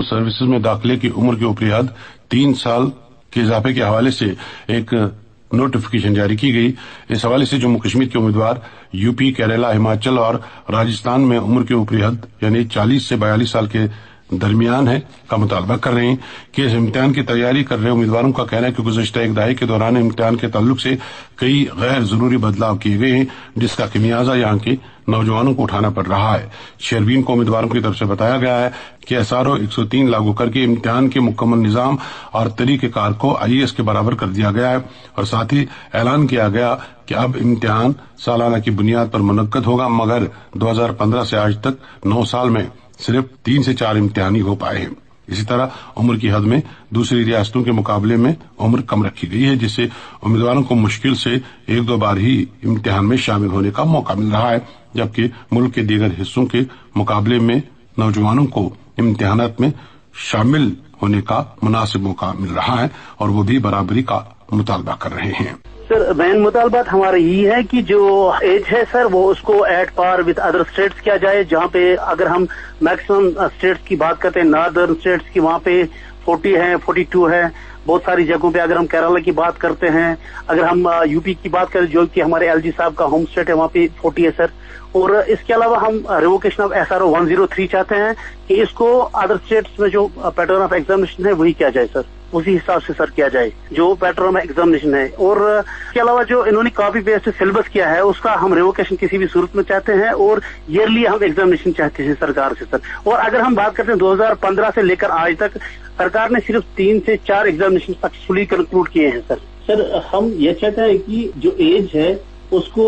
Services में दाखिले की उम्र की ऊपरी हद 3 साल के इजाफे के हवाले से एक नोटिफिकेशन जारी की गई। इस हवाले से जम्मू कश्मीर के उम्मीदवार यूपी, केरला, हिमाचल और राजस्थान में उम्र की ऊपरी हद यानी 40 से 42 साल के दरमियान है का मुतालबा कर रहे हैं कि इस इम्तिहान की तैयारी कर रहे उम्मीदवारों का कहना है कि गुज़श्ता एक दहाई के दौरान इम्तिहान के ताल्लुक से कई गैर जरूरी बदलाव किए गए हैं, जिसका खमियाजा यहाँ के नौजवानों को उठाना पड़ रहा है। शेरबीन को उम्मीदवारों की तरफ से बताया गया है कि SRO 103 लागू करके इम्तिहान के मुकम्मल निज़ाम और तरीक़ेकार को IAS के बराबर कर दिया गया है और साथ ही ऐलान किया गया कि अब इम्तिहान सालाना की बुनियाद पर मुनक्कद होगा, मगर 2015 से आज तक 9 साल में सिर्फ 3 से 4 इम्तिहान ही हो पाए हैं। इसी तरह उम्र की हद में दूसरी रियासतों के मुकाबले में उम्र कम रखी गई है, जिससे उम्मीदवारों को मुश्किल से 1-2 बार ही इम्तिहान में शामिल होने का मौका मिल रहा है, जबकि मुल्क के दीगर हिस्सों के मुकाबले में नौजवानों को इम्तिहानात में शामिल होने का मुनासिब मौका मिल रहा है और वो भी बराबरी का मुतालबा कर रहे हैं। सर, मेन मुतालबात हमारा यही है कि जो एज है सर वो उसको at par with other states किया जाए। जहाँ पे अगर हम मैक्सिमम स्टेट्स की बात करते हैं, नॉर्दर्न स्टेट्स की, वहाँ पे 40 है, 42 है। बहुत सारी जगहों पे अगर हम केरला की बात करते हैं, अगर हम यूपी की बात करें जो कि हमारे LG साहब का होम स्टेट है, वहाँ पे 40 है सर। और इसके अलावा हम रिवोकेशन ऑफ SRO 103 चाहते हैं कि इसको अदर स्टेट्स में जो पैटर्न ऑफ एग्जामिनेशन है वही किया जाए सर, उसी हिसाब से सर किया जाए जो पैटर्न ऑफ एग्जामिनेशन है। और इसके अलावा जो इन्होंने कॉपी पेस्ट सिलेबस किया है उसका हम रिवोकेशन किसी भी सूरत में चाहते हैं और ईयरली हम एग्जामिनेशन चाहते हैं सरकार से सर। और अगर हम बात करते हैं 2015 से लेकर आज तक सरकार ने सिर्फ 3 से 4 एग्जामिनेशन सक्सेसफुली कंक्लूड किए हैं सर। सर, हम ये चाहते हैं कि जो एज है उसको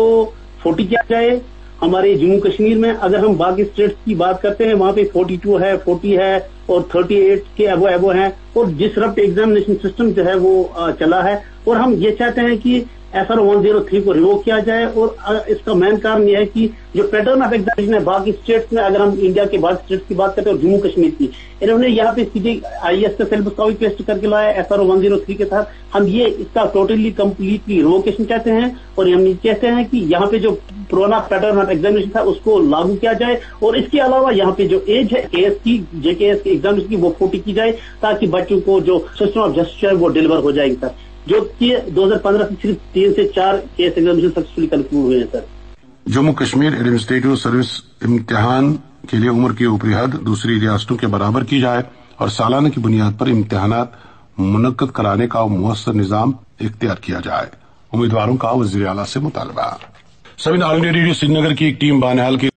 40 किया जाए। हमारे जम्मू कश्मीर में अगर हम बाकी स्टेट्स की बात करते हैं वहाँ पे 42 है, 40 है और 38 के एबो है और डिसरप्ट एग्जामिनेशन सिस्टम जो है वो चला है। और हम ये चाहते हैं कि SRO 103 को रिवोक किया जाए। और इसका मेन कारण यह है कि जो पैटर्न ऑफ एग्जामिनेशन है बाकी स्टेट्स में, अगर हम इंडिया के बाकी स्टेट्स की बात करते हैं और जम्मू कश्मीर की, इन्होंने यहाँ पे सीधे IAS का सिलेबस कॉपी पेस्ट करके लाया SRO 103 के साथ। हम ये इसका टोटली कम्प्लीटली रिवोकेशन चाहते हैं और हम ये चाहते हैं कि यहाँ पे जो पुराना पैटर्न ऑफ एग्जामिनेशन था उसको लागू किया जाए। और इसके अलावा यहाँ पे जो एज है KS की, JKS की एग्जामिनेशन की, वो 40 की जाए ताकि बच्चों को जो सिस्टम ऑफ जस्टिस है वो डिलीवर हो जाएगी सर। जो कि 2015 से सिर्फ 3 से 4 केस एग्जामिनेशन सक्सेसफुली कंक्लूड हुए हैं sir. Jammu Kashmir administrative service इम्तिहान के लिए उम्र की ऊपरी हद दूसरी रियासतों के बराबर की जाए और सालाना की बुनियाद पर इम्तिहानात मुनक्कद कराने का मुअस्सर निजाम इख्तियार किया जाए। उम्मीदवारों का वज़ीर आला से मुतालबा। ऑल इंडिया रेडियो श्रीनगर की एक टीम बानिहाल के